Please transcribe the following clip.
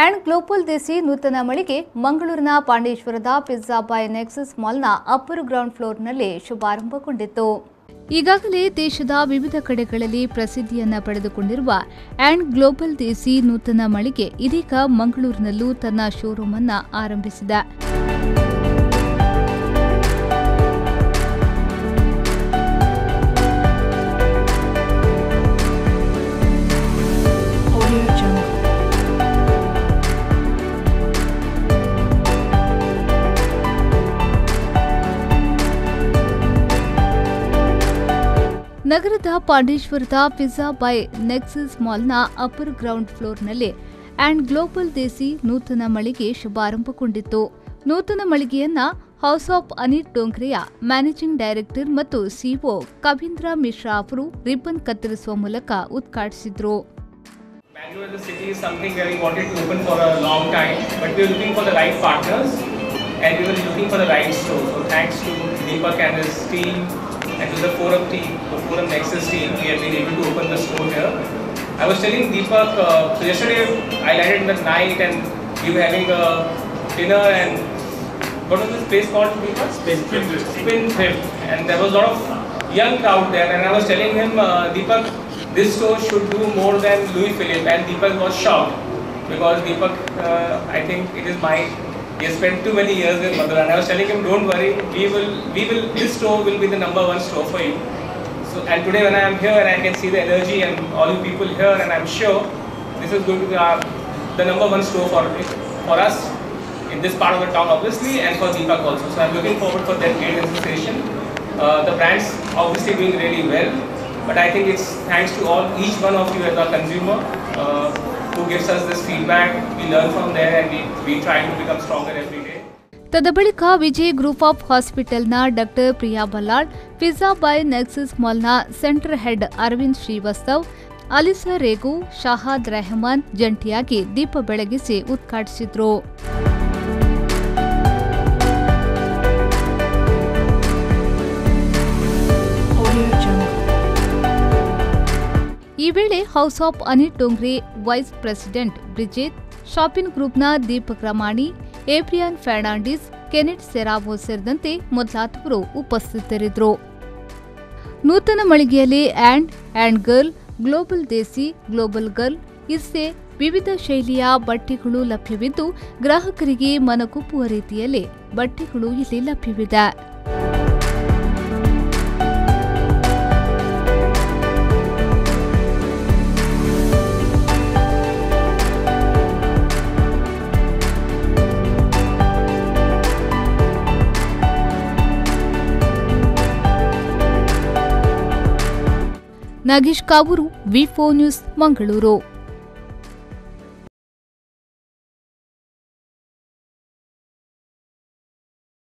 And Global Desi ನೂತನ ಮಳಿಗೆ ಮಂಗಳೂರಿನ ಪಾಂಡೇಶ್ವರದ ಪಿಜ್ಜಾ ಬೈ ನೆಕ್ಸಸ್ ಮಾಲ್ನ ಅಪ್ಪರ್ ಗ್ರೌಂಡ್ ಫ್ಲೋರ್ನಲ್ಲಿ ಶುಭಾರಂಭಗೊಂಡಿತು. ಈಗಾಗಲೇ ದೇಶದ ವಿವಿಧ ಕಡೆಗಳಲ್ಲಿ ಪ್ರಸಿದ್ಧಿಯನ್ನ ಪಡೆದುಕೊಂಡಿರುವ ಅಂಡ್ ಗ್ಲೋಬಲ್ದೇಸಿ ನೂತನ ಮಳಿಗೆ ಇದೀಗ ಮಂಗಳೂರಿನಲ್ಲೂ ತನ್ನ ಶೋರೂಮ್ ಅನ್ನು ಆರಂಭಿಸಿದೆ. ನಗರದ ಪಾಂಡೇಶ್ವರದ ಪಿಜ್ಜಾ ಬೈ ನೆಕ್ಸಸ್ ಮಾಲ್ನ ಅಪ್ಪರ್ ಗ್ರೌಂಡ್ ಫ್ಲೋರ್ನಲ್ಲಿ ಅಂಡ್ ಗ್ಲೋಬಲ್ದೇಸಿ ನೂತನ ಮಳಿಗೆ ಶುಭಾರಂಭಗೊಂಡಿತ್ತು. ನೂತನ ಮಳಿಗೆಯನ್ನ ಹೌಸ್ ಆಫ್ ಅನಿಟ್ ಡೋಂಗ್ರೆಯ ಮ್ಯಾನೇಜಿಂಗ್ ಡೈರೆಕ್ಟರ್ ಮತ್ತು ಸಿಒ ಕವೀಂದ್ರ ಮಿಶ್ರಾ ಅವರು ರಿಬ್ಬನ್ ಕತ್ತರಿಸುವ ಮೂಲಕ ಉದ್ಘಾಟಿಸಿದರು. Bangalore as a city is something where we wanted to open for a long time, but we were looking for the right partners and we were looking for the right store. So thanks to Deepak and his team and to the Forum team, the Forum Nexus team, we have been able to open the store here. I was telling Deepak, so yesterday I landed in the night and we were having a dinner and what was this place called? Spin-Thrift. And there was a lot of young crowd there and I was telling him, Deepak, this store should do more than Louis Philippe, and Deepak was shocked because Deepak, I think it is he has spent too many years with Madura, and I was telling him, don't worry, this store will be the #1 store for you. So, and today when I am here and I can see the energy and all you people here, and I'm sure this is going to be the #1 store for us in this part of the town, obviously, and for Deepak also. So I'm looking forward for that great association. The brand's obviously doing really well. But I think it's thanks to each one of you as a consumer who gives us this feedback. We learn from there and we try to become stronger every day. ತದಬಳಿಕ Vijay group of ಹಾಸ್ಪಿಟಲ್ನ doctor Priya Ballal, Fiza by Nexus ಮಾಲ್ನ centre head Arvind Srivastav, Alisa Rego, Shahad Rehman ಜಂಟಿಯಾಗಿ ದೀಪ ಬೆಳಗಿಸಿ ಉದ್ಘಾಟಿಸಿದರು. ಈ ವೇಳೆ house of Anita Dongre vice president Brijeth, shopping ಗ್ರೂಪ್ನ ದೀಪಕ್ ರಮಾಣಿ, ಏಬ್ರಿಯಾನ್ ಫರ್ನಾಂಡಿಸ್, ಕೆನೆಟ್ ಸೆರಾವೋ ಸೇರಿದಂತೆ ಮೊದಲಾದವರು ಉಪಸ್ಥಿತರಿದ್ದರು. ನೂತನ ಮಳಿಗೆಯಲ್ಲಿ ಅಂಡ್ ಗರ್ಲ್, ಗ್ಲೋಬಲ್ದೇಸಿ, ಗ್ಲೋಬಲ್ ಗರ್ಲ್, ಇರ್ಸೆ ವಿವಿಧ ಶೈಲಿಯ ಬಟ್ಟೆಗಳು ಲಭ್ಯವಿದ್ದು ಗ್ರಾಹಕರಿಗೆ ಮನಕುಪ್ಪುವ ರೀತಿಯಲ್ಲಿ ಬಟ್ಟೆಗಳು ಇಲ್ಲಿ ಲಭ್ಯವಿದೆ. ನಾಗೇಶ್ ಕಾವೂರು, ವಿ4 ನ್ಯೂಸ್, ಮಂಗಳೂರು.